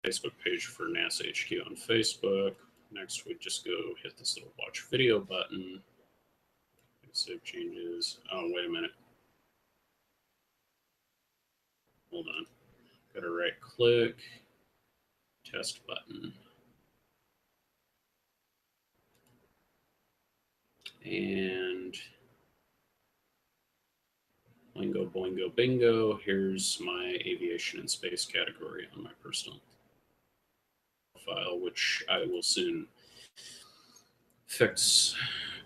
Facebook page for NASA HQ on Facebook. Next, we just go hit this little watch video button. Save changes. Oh, wait a minute. Hold on. Got to right click, test button. And boingo, boingo, bingo. Here's my aviation and space category on my personal profile, which I will soon fix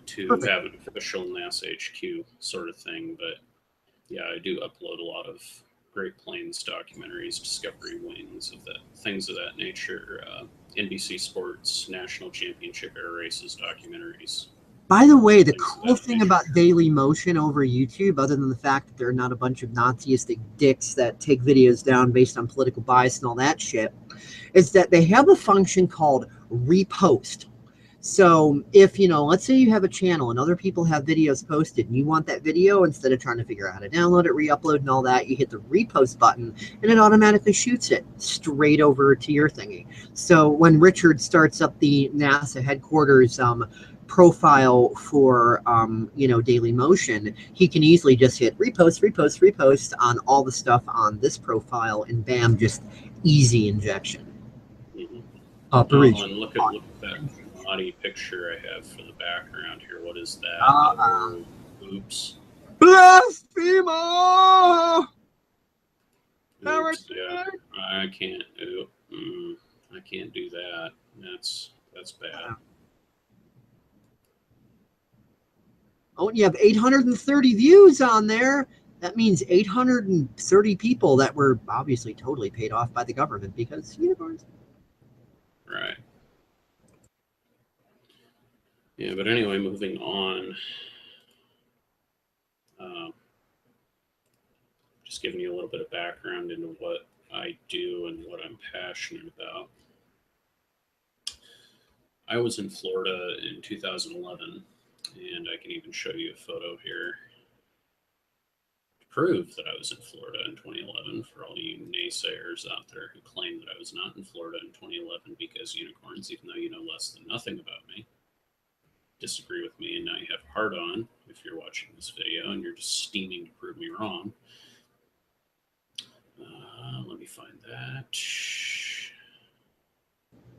to have an official NASA HQ sort of thing. But yeah, I do upload a lot of Great Plains documentaries, Discovery Wings, of that things of that nature, NBC Sports, National Championship Air Races documentaries. By the way, the cool thing about Daily Motion over YouTube, other than the fact that they're not a bunch of Nazistic dicks that take videos down based on political bias and all that shit, is that they have a function called repost. So if, let's say you have a channel and other people have videos posted and you want that video, instead of trying to figure out how to download it, re-upload and all that, you hit the repost button and it automatically shoots it straight over to your thingy. So when Richard starts up the NASA headquarters profile for Daily Motion, he can easily just hit repost on all the stuff on this profile, and bam, just easy injection. Operation. And look at that naughty picture I have for the background here. What is that? Oops. Blasphemer! Oops, yeah. I can't. I can't do that. That's bad. Oh, you have 830 views on there. That means 830 people that were obviously totally paid off by the government because unicorns. Right. Yeah, but anyway, moving on. Just giving you a little bit of background into what I do and what I'm passionate about. I was in Florida in 2011, and I can even show you a photo here to prove that I was in Florida in 2011 for all you naysayers out there who claim that I was not in Florida in 2011 because unicorns, even though you know less than nothing about me, disagree with me, and now you have a hard on if you're watching this video and you're just steaming to prove me wrong. Let me find that.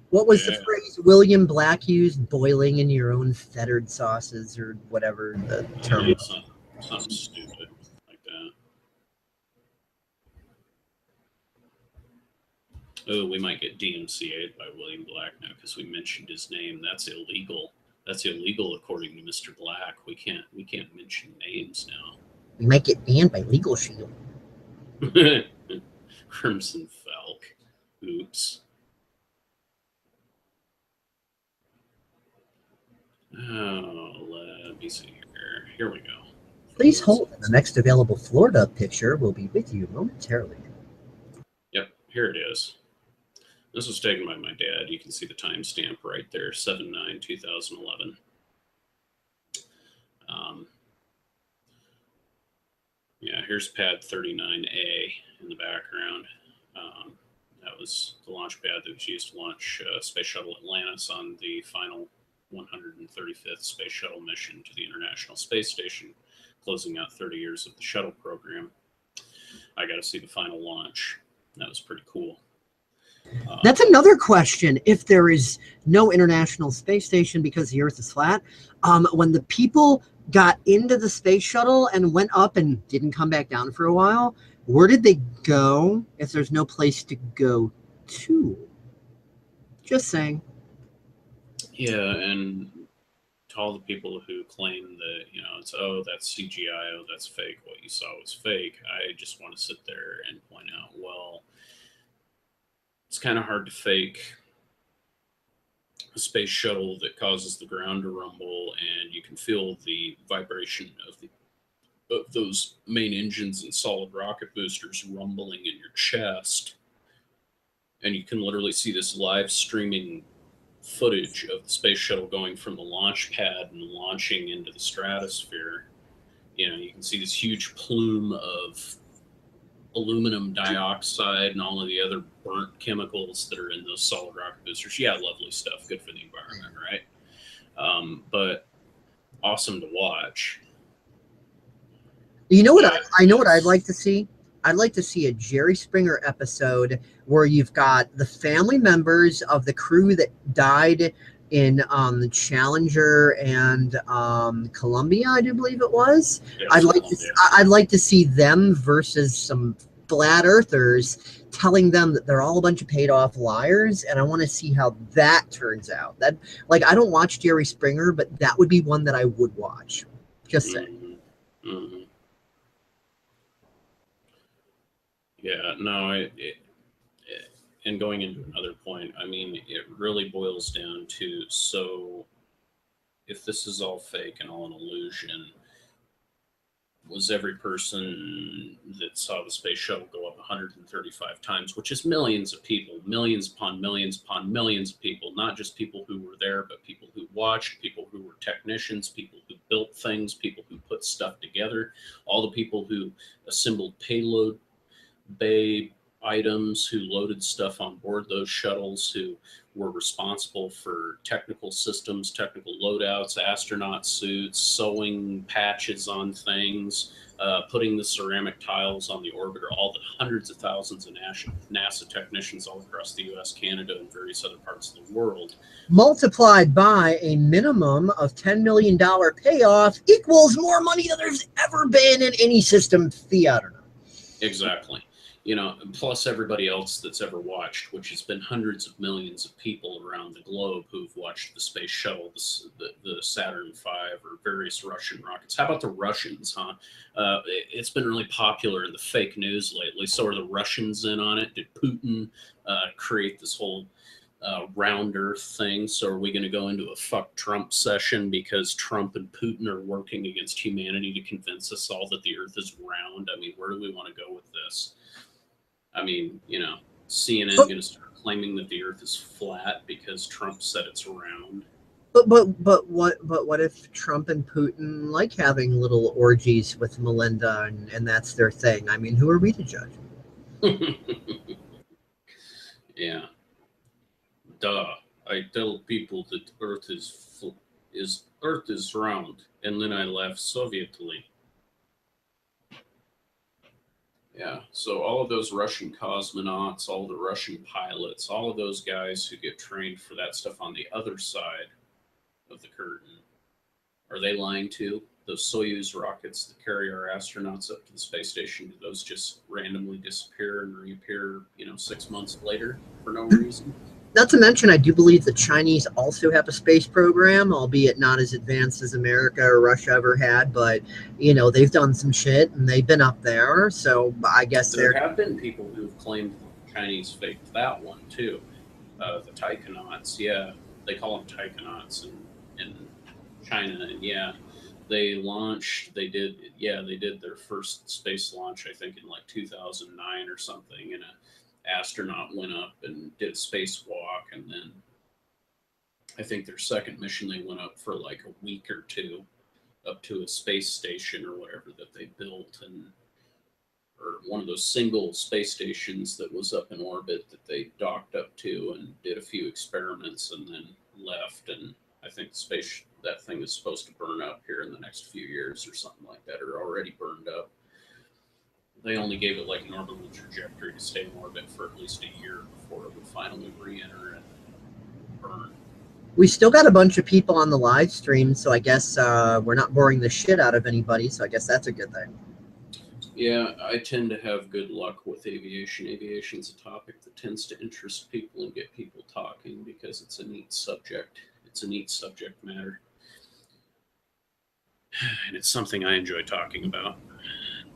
What was the phrase William Black used? Boiling in your own fettered sauces, or whatever the term was. Something stupid like that. Oh, we might get DMCA'd by William Black now because we mentioned his name. That's illegal. That's illegal according to Mr. Black. We can't mention names now. We might get banned by Legal Shield. Crimson Falk. Oops. Oh, let me see here. Here we go. Please hold. The next available Florida picture will be with you momentarily. Yep, here it is. This was taken by my dad. You can see the timestamp right there, 7/9/2011. Yeah, here's pad 39A in the background. That was the launch pad that was used to launch Space Shuttle Atlantis on the final 135th Space Shuttle mission to the International Space Station, closing out 30 years of the shuttle program. I got to see the final launch. That was pretty cool. That's another question. If there is no International Space Station because the Earth is flat, when the people got into the space shuttle and went up and didn't come back down for a while, where did they go if there's no place to go to? Just saying. Yeah, and to all the people who claim that, that's CGI, that's fake, what you saw was fake, I just want to sit there and point out, well, it's kind of hard to fake a space shuttle that causes the ground to rumble, and you can feel the vibration of those main engines and solid rocket boosters rumbling in your chest. And you can literally see this live streaming footage of the space shuttle going from the launch pad and launching into the stratosphere. You can see this huge plume of aluminum dioxide and all of the other burnt chemicals that are in those solid rocket boosters. Yeah, lovely stuff, good for the environment, right? But awesome to watch. You know what But I know what I'd like to see? I'd like to see a Jerry Springer episode where you've got the family members of the crew that died in the Challenger and Columbia, I do believe it was. I'd like to see them versus some flat earthers telling them that they're all a bunch of paid off liars, and I want to see how that turns out. That, like, I don't watch Jerry Springer, but that would be one that I would watch. Just saying. Mm-hmm. Yeah, no, and going into another point, I mean, it really boils down to, so if this is all fake and all an illusion, was every person that saw the space shuttle go up 135 times, which is millions of people, millions upon millions upon millions of people, not just people who were there, but people who watched, people who were technicians, people who built things, people who put stuff together, all the people who assembled payload bay items, who loaded stuff on board those shuttles, who were responsible for technical systems, technical loadouts, astronaut suits, sewing patches on things, putting the ceramic tiles on the orbiter, all the hundreds of thousands of NASA technicians all across the US, Canada, and various other parts of the world. Multiplied by a minimum of $10 million payoff equals more money than there's ever been in any system, fiat or not. Exactly. You know, plus everybody else that's ever watched, which has been hundreds of millions of people around the globe who've watched the space shuttle, the Saturn V, or various Russian rockets. How about the Russians, huh? It's been really popular in the fake news lately. So are the Russians in on it? Did Putin create this whole round Earth thing? So are we going to go into a fuck Trump session because Trump and Putin are working against humanity to convince us all that the Earth is round? I mean, where do we want to go with this? I mean, you know, CNN going to start claiming that the Earth is flat because Trump said it's round. But what if Trump and Putin like having little orgies with Melinda and that's their thing? I mean, who are we to judge? Yeah. Duh. I tell people that Earth is round, and then I laugh Sovietly. Yeah, so all of those Russian cosmonauts, all the Russian pilots, all of those guys who get trained for that stuff on the other side of the curtain, are they lying too? Those Soyuz rockets that carry our astronauts up to the space station, do those just randomly disappear and reappear, 6 months later for no reason? Not to mention, I do believe the Chinese also have a space program, albeit not as advanced as America or Russia ever had. But, they've done some shit and they've been up there. So I guess there have been people who've claimed the Chinese faked that one too. The taikonauts, yeah. They call them taikonauts in China. And yeah, they did their first space launch, I think, in like 2009 or something. And astronaut went up and did a spacewalk, and then I think their second mission they went up for like a week or two up to a space station or whatever that they built, or one of those single space stations that was up in orbit that they docked up to and did a few experiments and then left. And I think that thing is supposed to burn up here in the next few years or something like that, or already burned up. They only gave it like an orbital trajectory to stay in orbit for at least a year before it would finally re-enter and burn. We still got a bunch of people on the live stream, so I guess we're not boring the shit out of anybody, so I guess that's a good thing. Yeah, I tend to have good luck with aviation. Aviation's a topic that tends to interest people and get people talking because it's a neat subject. It's a neat subject matter. And it's something I enjoy talking about.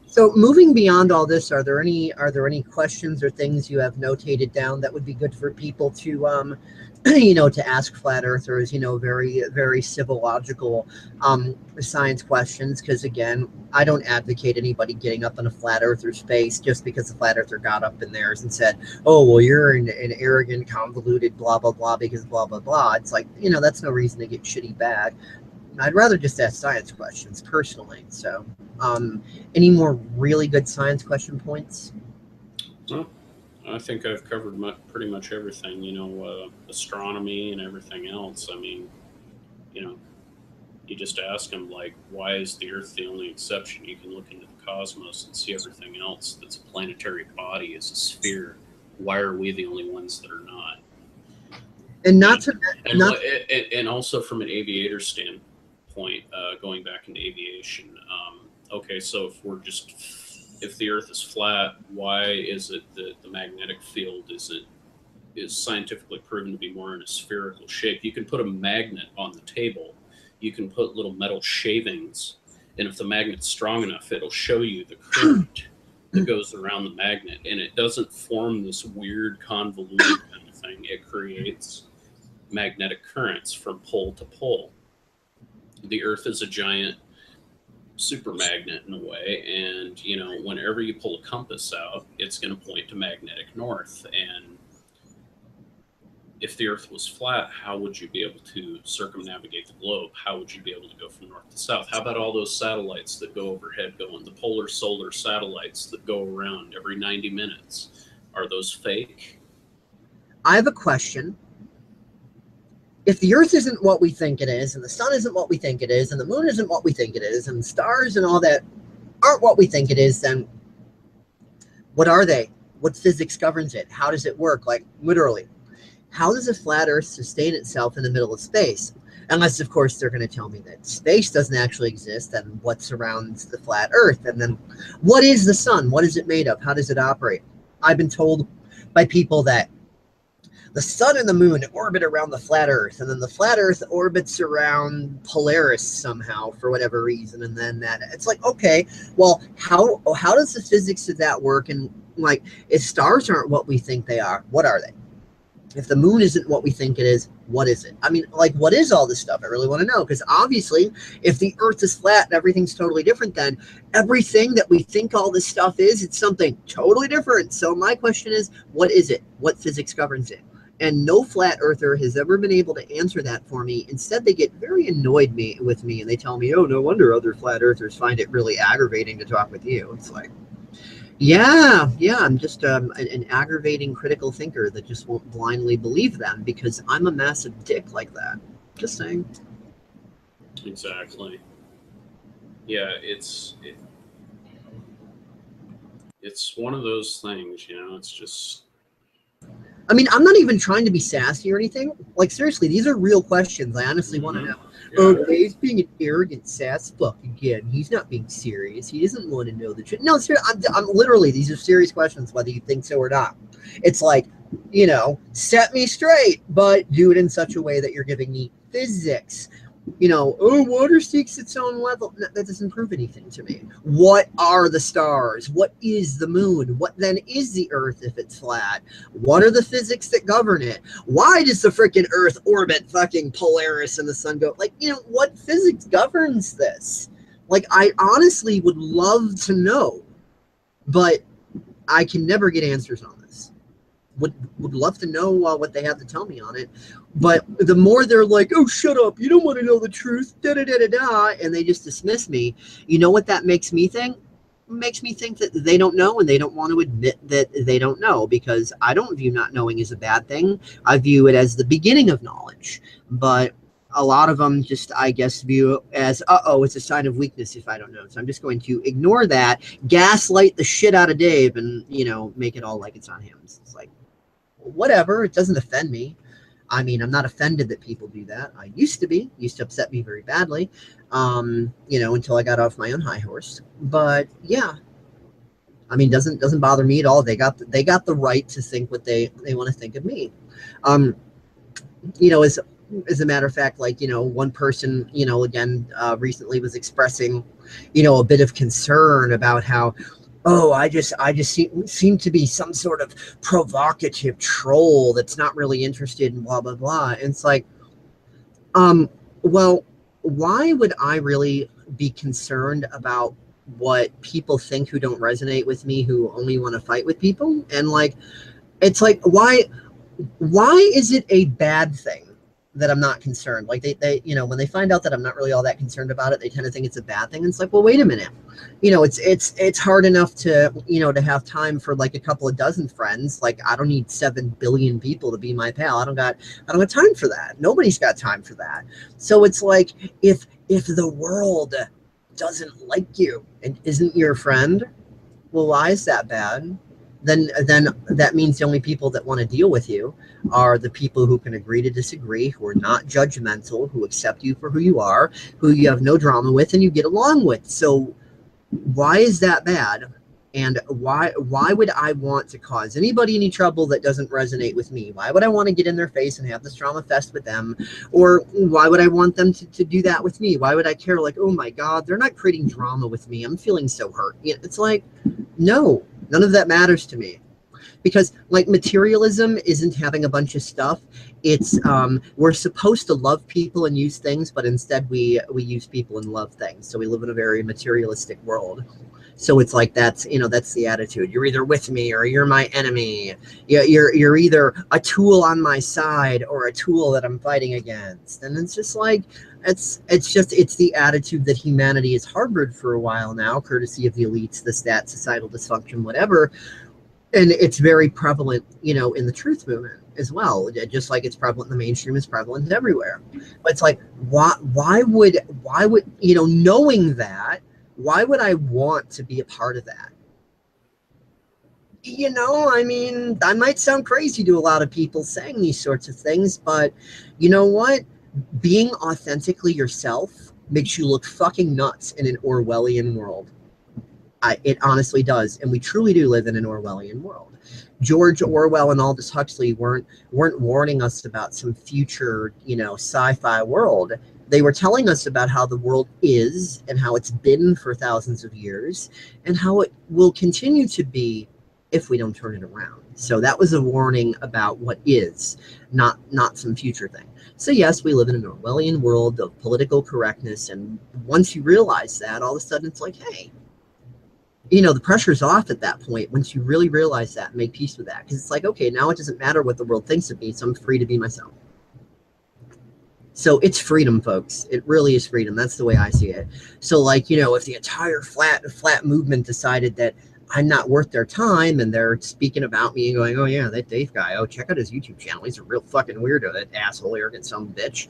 So moving beyond all this, are there any questions or things you have notated down that would be good for people to to ask flat earthers, very, very civil, logical science questions? Because again, I don't advocate anybody getting up in a flat earther's face just because the flat earther got up in theirs and said, oh, well, you're an arrogant, convoluted, blah, blah, blah, because blah, blah, blah. It's like, that's no reason to get shitty back. I'd rather just ask science questions personally. So any more really good science question points? Well, I think I've covered pretty much everything, astronomy and everything else. I mean, you know, you just ask them, like, why is the Earth the only exception? You can look into the cosmos and see everything else that's a planetary body is a sphere. Why are we the only ones that are not? And not to, And, not, and also from an aviator standpoint, going back into aviation, okay, so if the Earth is flat, why is it that the magnetic field is scientifically proven to be more in a spherical shape? You can put a magnet on the table, you can put little metal shavings, and if the magnet's strong enough, it'll show you the current that goes around the magnet, and it doesn't form this weird convoluted kind of thing. It creates magnetic currents from pole to pole. The Earth is a giant super magnet in a way, and whenever you pull a compass out, it's going to point to magnetic north. And if the Earth was flat, how would you be able to circumnavigate the globe? How would you be able to go from north to south? How about all those satellites that go overhead, going the polar solar satellites that go around every 90 minutes? Are those fake? I have a question. If the Earth isn't what we think it is, and the sun isn't what we think it is, and the moon isn't what we think it is, and stars and all that aren't what we think it is, then what are they? What physics governs it? How does it work? Like, literally, how does a flat Earth sustain itself in the middle of space? Unless, of course, they're going to tell me that space doesn't actually exist, and what surrounds the flat Earth. And then what is the sun? What is it made of? How does it operate? I've been told by people that the sun and the moon orbit around the flat Earth, and then the flat Earth orbits around Polaris somehow for whatever reason, and then that it's like, okay, well, how does the physics of that work? And like, if stars aren't what we think they are, what are they? If the moon isn't what we think it is, what is it? I mean, like, what is all this stuff? I really want to know, because obviously, if the Earth is flat and everything's totally different, then everything that we think all this stuff is, it's something totally different. So my question is, what is it? What physics governs it? And no flat earther has ever been able to answer that for me. Instead, they get very annoyed with me, and they tell me, oh, no wonder other flat earthers find it really aggravating to talk with you. It's like, yeah, I'm just an aggravating critical thinker that just won't blindly believe them because I'm a massive dick like that. Just saying. Exactly. Yeah, it's one of those things, it's just... I mean, I'm not even trying to be sassy or anything. Like, seriously, these are real questions. I honestly want to know. Yeah. Oh, Dave's being an arrogant sass fuck again. He's not being serious. He doesn't want to know the truth. No, seriously, I'm literally, these are serious questions, whether you think so or not. It's like, set me straight, but do it in such a way that you're giving me physics. Oh, water seeks its own level. No, that doesn't prove anything to me. What are the stars? What is the moon? What then is the Earth if it's flat? What are the physics that govern it? Why does the freaking Earth orbit fucking Polaris and the sun go? Like, what physics governs this? Like, I honestly would love to know, but I can never get answers on this. Would love to know what they have to tell me on it. But the more they're like, oh, shut up, you don't want to know the truth, da-da-da-da-da, and they just dismiss me, you know what that makes me think? It makes me think that they don't know, and they don't want to admit that they don't know, because I don't view not knowing as a bad thing. I view it as the beginning of knowledge. But a lot of them just, I guess, view it as, it's a sign of weakness if I don't know. So I'm just going to ignore that, gaslight the shit out of Dave, and, make it all like it's on him. It's like, whatever, it doesn't offend me. I mean, I'm not offended that people do that. I used to upset me very badly, until I got off my own high horse. But yeah, I mean, doesn't bother me at all. They got the right to think what they want to think of me. As a matter of fact, like, one person, again, recently was expressing, a bit of concern about how, oh, I just seem to be some sort of provocative troll that's not really interested in blah, blah, blah. And it's like, well, why would I really be concerned about what people think who don't resonate with me, who only want to fight with people? And like, it's like, why is it a bad thing that I'm not concerned. Like they, you know, when they find out that I'm not really all that concerned about it, they tend to think it's a bad thing. It's like, well, wait a minute. You know, it's hard enough to, you know, to have time for like a couple of dozen friends. Like I don't need 7 billion people to be my pal. I don't got time for that. Nobody's got time for that. So it's like if the world doesn't like you and isn't your friend, well, why is that bad? Then that means the only people that want to deal with you are the people who can agree to disagree, who are not judgmental, who accept you for who you are, who you have no drama with and you get along with. So why is that bad? And why would I want to cause anybody any trouble that doesn't resonate with me? Why would I want to get in their face and have this drama fest with them? Or why would I want them to do that with me? Why would I care? Like, oh my God, they're not creating drama with me. I'm feeling so hurt. It's like, no, none of that matters to me. Because like materialism isn't having a bunch of stuff. It's we're supposed to love people and use things, but instead we use people and love things. So we live in a very materialistic world. So it's like that's, you know, that's the attitude. You're either with me or you're my enemy. You're either a tool on my side or a tool that I'm fighting against. And it's just like it's the attitude that humanity has harbored for a while now, courtesy of the elites, the stats, societal dysfunction, whatever. And it's very prevalent, you know, in the truth movement as well. Just like it's prevalent in the mainstream, it's prevalent everywhere. But it's like, why would, you know, knowing that, why would I want to be a part of that? You know, I mean, that might sound crazy to a lot of people saying these sorts of things, but you know what? Being authentically yourself makes you look fucking nuts in an Orwellian world. It honestly does, and we truly do live in an Orwellian world. George Orwell and Aldous Huxley weren't warning us about some future, you know, sci-fi world. They were telling us about how the world is and how it's been for thousands of years and how it will continue to be if we don't turn it around. So that was a warning about what is, not some future thing. So yes, we live in an Orwellian world of political correctness, and once you realize that, all of a sudden it's like, hey, you know, the pressure's off at that point once you really realize that and make peace with that. Because it's like, okay, now it doesn't matter what the world thinks of me, so I'm free to be myself. So it's freedom, folks. It really is freedom. That's the way I see it. So, like, you know, if the entire flat movement decided that I'm not worth their time and they're speaking about me and going, oh, yeah, that Dave guy, oh, check out his YouTube channel. He's a real fucking weirdo, that asshole, arrogant son of a bitch.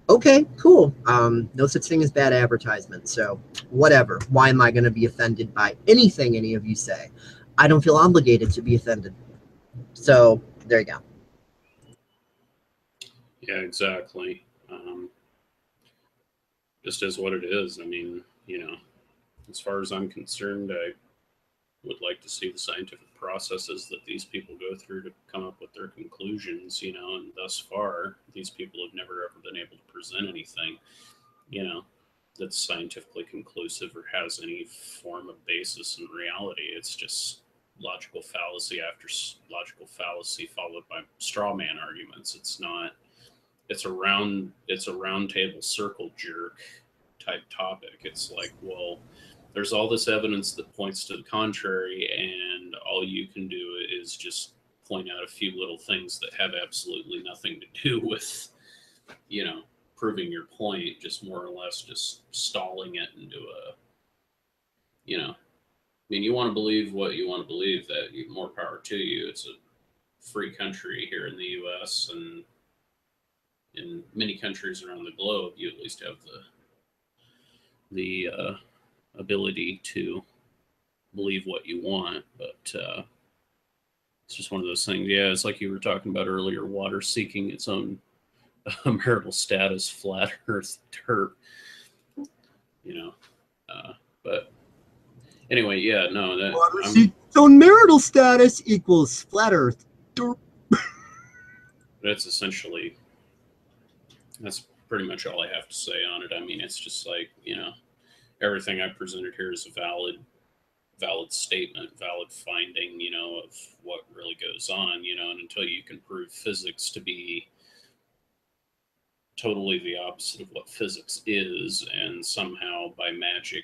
Okay, cool. No such thing as bad advertisement. So whatever. Why am I going to be offended by anything any of you say? I don't feel obligated to be offended. So there you go. Yeah, exactly. Just as what it is. I mean, you know, as far as I'm concerned, I would like to see the scientific processes that these people go through to come up with their conclusions, you know, and thus far, these people have never ever been able to present anything, you know, that's scientifically conclusive or has any form of basis in reality. It's just logical fallacy after logical fallacy followed by straw man arguments. It's not, it's a round table circle jerk type topic. It's like, well, there's all this evidence that points to the contrary, and all you can do is just point out a few little things that have absolutely nothing to do with, you know, proving your point, just more or less just stalling it into a, you know, I mean, you want to believe what you want to believe, that more power to you. It's a free country here in the U.S. and in many countries around the globe. You at least have the ability to believe what you want, but it's just one of those things. Yeah, it's like you were talking about earlier, water seeking its own marital status, flat earth derp, you know. But anyway, yeah, no, that Water seek its own marital status equals flat earth derp. That's essentially, that's pretty much all I have to say on it. I mean, it's just like, you know, everything I presented here is a valid statement, valid finding, you know, of what really goes on, you know, and until you can prove physics to be totally the opposite of what physics is, and somehow by magic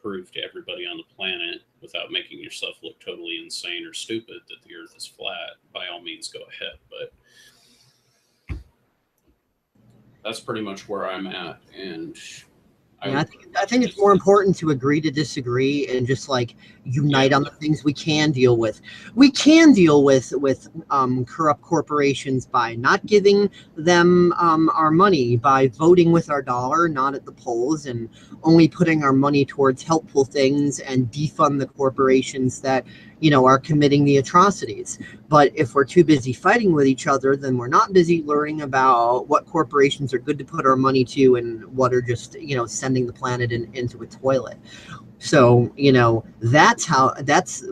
prove to everybody on the planet without making yourself look totally insane or stupid that the earth is flat, by all means go ahead. But that's pretty much where I'm at, and Yeah, would I think it's more important to agree to disagree and just like unite on the things we can deal with. We can deal with corrupt corporations by not giving them our money, by voting with our dollar, not at the polls, and only putting our money towards helpful things and defund the corporations that are committing the atrocities. But if we're too busy fighting with each other, then we're not busy learning about what corporations are good to put our money to and what are just, sending the planet into a toilet. So, that's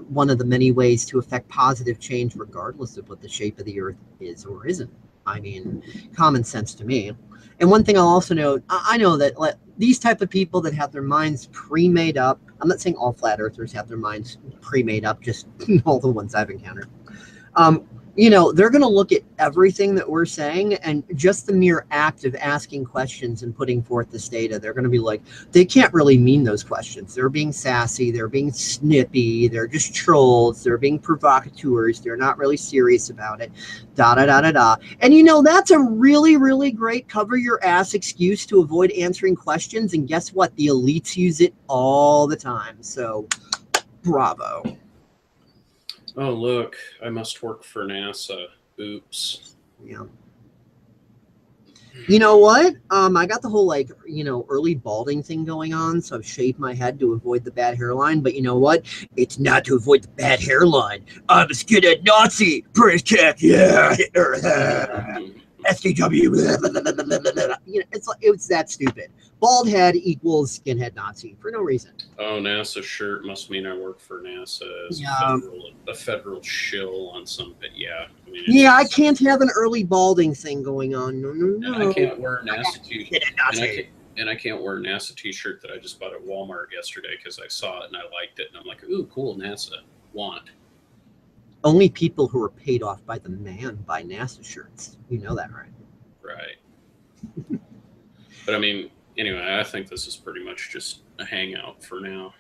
one of the many ways to affect positive change, regardless of what the shape of the earth is or isn't. I mean, common sense to me. And one thing I'll also note, I know that these type of people that have their minds pre-made up, I'm not saying all flat earthers have their minds pre-made up, just all the ones I've encountered. Um, they're going to look at everything that we're saying, and just the mere act of asking questions and putting forth this data, they're going to be like, they can't really mean those questions. They're being sassy. They're being snippy. They're just trolls. They're being provocateurs. They're not really serious about it. Da da da da da. And that's a really, really great cover your ass excuse to avoid answering questions. And guess what? The elites use it all the time. So, bravo. Oh, look, I must work for NASA. Oops. Yeah. You know what? I got the whole early balding thing going on, so I've shaved my head to avoid the bad hairline. But you know what? It's not to avoid the bad hairline. I'm a skinhead Nazi. Praise cat, yeah. SJW. It's that stupid. Bald head equals skinhead Nazi for no reason. Oh, NASA shirt must mean I work for NASA as a federal shill on some. But yeah, I mean, yeah, I can't have an early balding thing going on. No. And I can't wear a NASA t-shirt. And I can't wear a NASA t-shirt that I just bought at Walmart yesterday because I saw it and I liked it, and I'm like, ooh, cool, NASA. Want. Only people who are paid off by the man buy NASA shirts. You know that, right? Right. But I mean, anyway, I think this is pretty much just a hangout for now.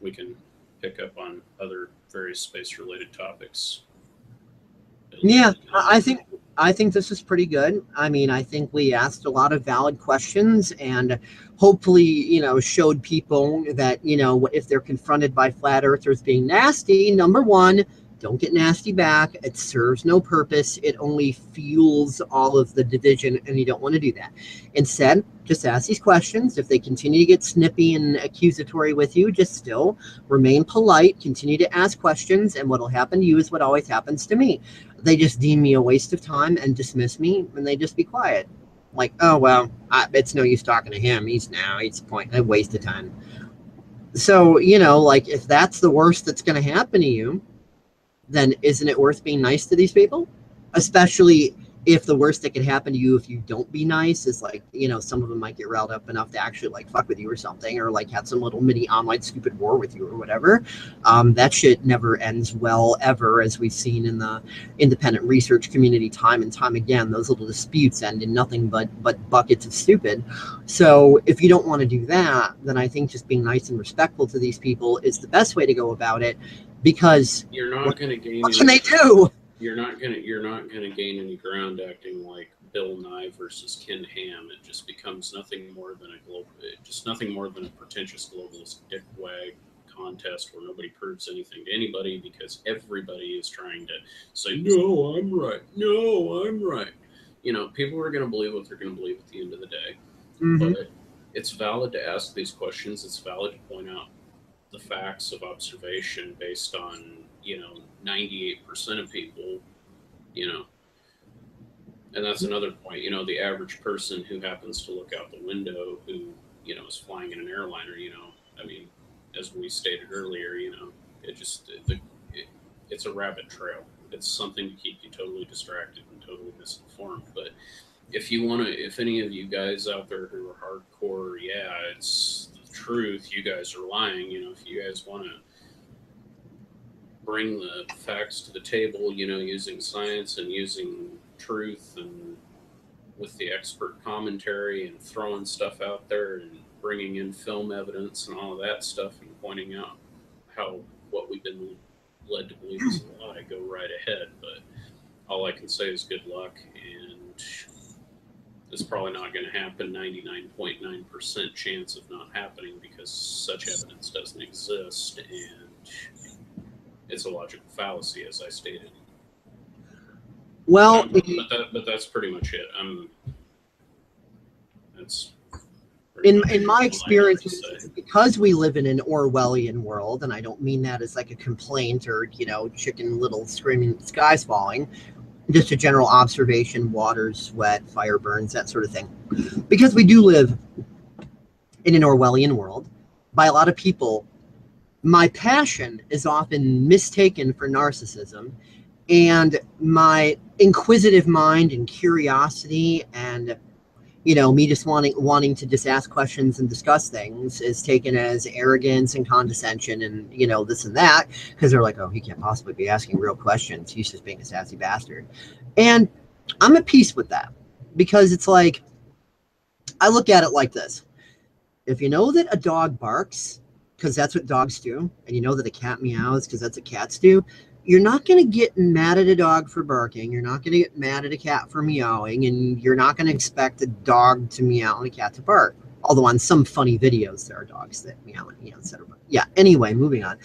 We can pick up on other various space-related topics. Yeah, I think this is pretty good. I mean, I think we asked a lot of valid questions and hopefully, showed people that, if they're confronted by flat earthers being nasty, number one, don't get nasty back. It serves no purpose. It only fuels all of the division, and you don't want to do that. Instead, just ask these questions. If they continue to get snippy and accusatory with you, just still remain polite, continue to ask questions, and what will happen to you is what always happens to me. They just deem me a waste of time and dismiss me, and they just be quiet. Like, oh, well, it's no use talking to him. He's a waste of time. So, if that's the worst that's going to happen to you, then isn't it worth being nice to these people? Especially if the worst that could happen to you if you don't be nice is some of them might get riled up enough to actually fuck with you or something, or have some little mini online stupid war with you or whatever. That shit never ends well ever, as we've seen in the independent research community time and time again. Those little disputes end in nothing but buckets of stupid. So if you don't want to do that, then I think just being nice and respectful to these people is the best way to go about it. Because you're not going to gain. What can they do? You're not gonna gain any ground acting like Bill Nye versus Ken Ham. It just becomes nothing more than a pretentious globalist dickwag contest where nobody proves anything to anybody because everybody is trying to say, "No, I'm right. No, I'm right." People are going to believe what they're going to believe at the end of the day. Mm-hmm. But it's valid to ask these questions. It's valid to point out the facts of observation based on 98% of people, and that's another point. The average person who happens to look out the window who is flying in an airliner, I mean, as we stated earlier, it's a rabbit trail. It's something to keep you totally distracted and totally misinformed. But if any of you guys out there who are hardcore, yeah, it's the truth, you guys are lying. If you guys want to bring the facts to the table, using science and using truth and with the expert commentary and throwing stuff out there and bringing in film evidence and all of that stuff and pointing out how what we've been led to believe is a lie, go right ahead. But all I can say is good luck, and It's probably not going to happen. 99.9% chance of not happening because such evidence doesn't exist, and it's a logical fallacy, as I stated. Well, but that's pretty much it. That's in my experience, because we live in an Orwellian world, and I don't mean that as like a complaint or, you know, Chicken Little screaming skies falling, just a general observation, water's wet, fire burns, that sort of thing. Because we do live in an Orwellian world, by a lot of people, my passion is often mistaken for narcissism, and my inquisitive mind and curiosity and, you know, me just wanting to just ask questions and discuss things is taken as arrogance and condescension and, you know, this and that, because they're like, oh, he can't possibly be asking real questions. He's just being a sassy bastard. And I'm at peace with that, because it's like, I look at it like this. If you know that a dog barks, because that's what dogs do, and you know that a cat meows because that's what cats do, you're not going to get mad at a dog for barking. You're not going to get mad at a cat for meowing, and you're not going to expect a dog to meow and a cat to bark. Although on some funny videos, there are dogs that meow and etc. Yeah, anyway, moving on.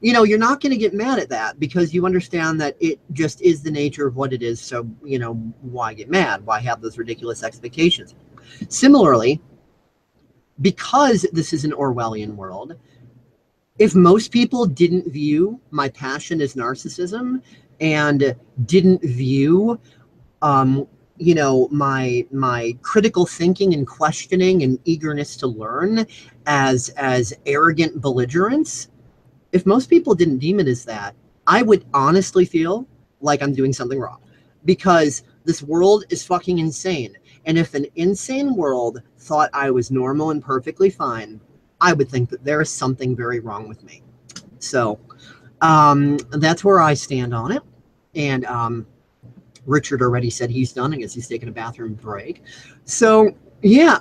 You know, you're not going to get mad at that because you understand that it just is the nature of what it is. So, you know, why get mad? Why have those ridiculous expectations? Similarly, because this is an Orwellian world, if most people didn't view my passion as narcissism and didn't view, you know, my critical thinking and questioning and eagerness to learn as arrogant belligerence, if most people didn't deem it as that, I would honestly feel like I'm doing something wrong, because this world is fucking insane. And if an insane world thought I was normal and perfectly fine, I would think that there is something very wrong with me. So that's where I stand on it. And Richard already said he's done. I guess he's taking a bathroom break. So yeah,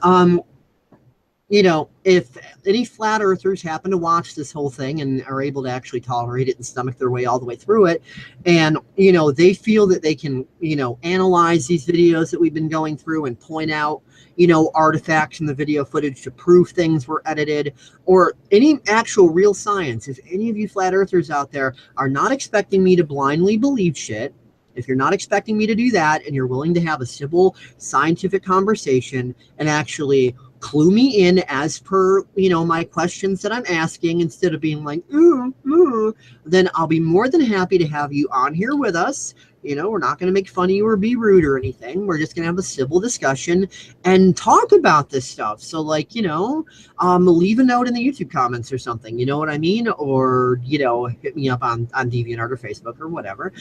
you know, if any flat earthers happen to watch this whole thing and are able to actually tolerate it and stomach their way all the way through it, and, you know, they feel that they can, you know, analyze these videos that we've been going through and point out, you know, artifacts in the video footage to prove things were edited, or any actual real science, if any of you flat earthers out there are not expecting me to blindly believe shit, if you're not expecting me to do that and you're willing to have a civil scientific conversation and actually clue me in as per, you know, my questions that I'm asking, instead of being like, then I'll be more than happy to have you on here with us. You know, we're not going to make fun of you or be rude or anything. We're just going to have a civil discussion and talk about this stuff. So, like, you know, leave a note in the YouTube comments or something, you know what I mean? Or, you know, hit me up on DeviantArt or Facebook or whatever.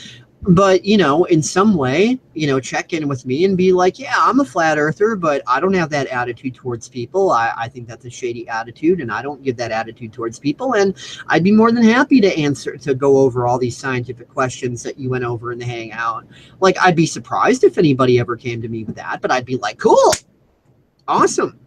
But, you know, in some way, you know, check in with me and be like, yeah, I'm a flat earther, but I don't have that attitude towards people. I think that's a shady attitude, and I don't give that attitude towards people. And I'd be more than happy to go over all these scientific questions that you went over in the hangout. Like, I'd be surprised if anybody ever came to me with that, but I'd be like, cool, awesome.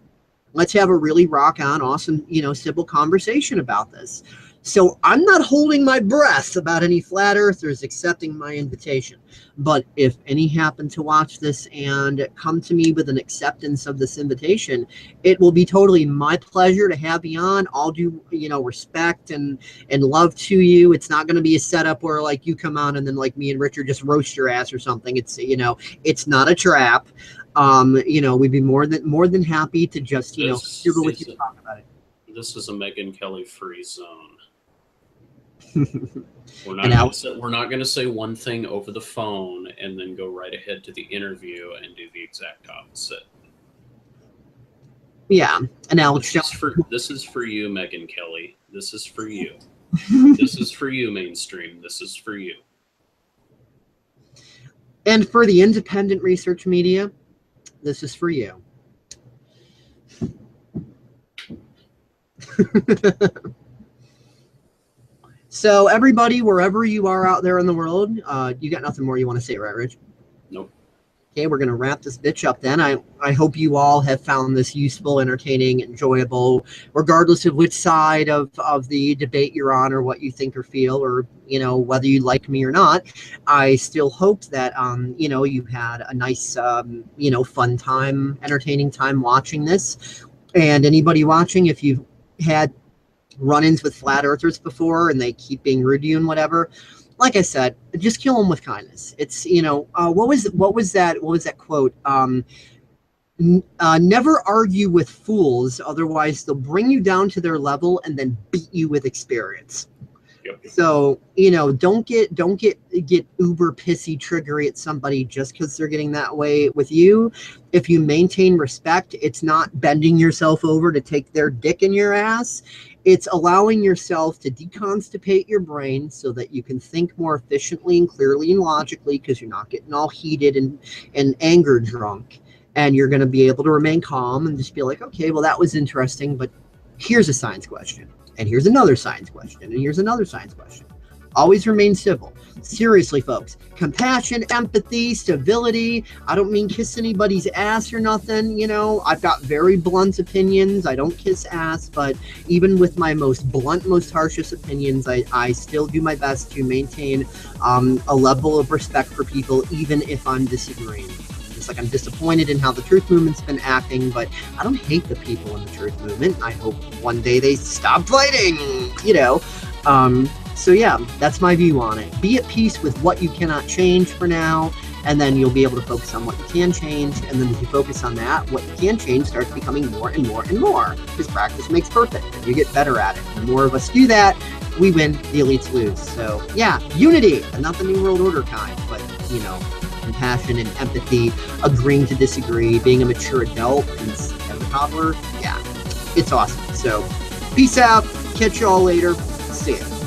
Let's have a really rock on, awesome, you know, civil conversation about this. So I'm not holding my breath about any flat earthers accepting my invitation. But if any happen to watch this and come to me with an acceptance of this invitation, it will be totally my pleasure to have you on. I'll do, you know, respect and love to you. It's not going to be a setup where, like, you come on and then, like, me and Richard just roast your ass or something. It's, you know, it's not a trap. You know, we'd be more than happy to just, you know, sit with you and talk about it. This is a Megyn Kelly free zone. We're not going to say one thing over the phone and then go right ahead to the interview and do the exact opposite. Yeah, and Alex, this is for you, Megyn Kelly. This is for you. This is for you, mainstream. This is for you. And for the independent research media, this is for you. So everybody, wherever you are out there in the world, you got nothing more you want to say, right, Rich? Nope. Okay, we're going to wrap this bitch up then. I hope you all have found this useful, entertaining, enjoyable, regardless of which side of the debate you're on or what you think or feel, or, you know, whether you like me or not. I still hope that, you know, you had a nice, you know, fun time, entertaining time watching this. And anybody watching, if you've had run-ins with flat earthers before and they keep being rude to you and whatever, like I said, just kill them with kindness. It's, you know, what was that quote? Never argue with fools, otherwise they'll bring you down to their level and then beat you with experience. Yep. So, you know, don't get uber pissy, triggery at somebody just because they're getting that way with you. If you maintain respect, it's not bending yourself over to take their dick in your ass. It's allowing yourself to deconstipate your brain so that you can think more efficiently and clearly and logically, because you're not getting all heated and anger drunk. And you're going to be able to remain calm and just be like, okay, well, that was interesting, but here's a science question. And here's another science question. And here's another science question. Always remain civil. Seriously, folks. Compassion, empathy, civility. I don't mean kiss anybody's ass or nothing. You know, I've got very blunt opinions. I don't kiss ass, but even with my most blunt, most harshest opinions, I still do my best to maintain a level of respect for people, even if I'm disagreeing. It's like I'm disappointed in how the truth movement's been acting, but I don't hate the people in the truth movement. I hope one day they stop fighting, you know. So yeah, that's my view on it. Be at peace with what you cannot change for now, and then you'll be able to focus on what you can change. And then if you focus on that, what you can change starts becoming more and more and more, because practice makes perfect, and you get better at it. The more of us do that, we win, the elites lose. So yeah, unity, and not the New World Order kind, but, you know, compassion and empathy, agreeing to disagree, being a mature adult instead of a toddler. Yeah, it's awesome. So peace out. Catch you all later. See ya.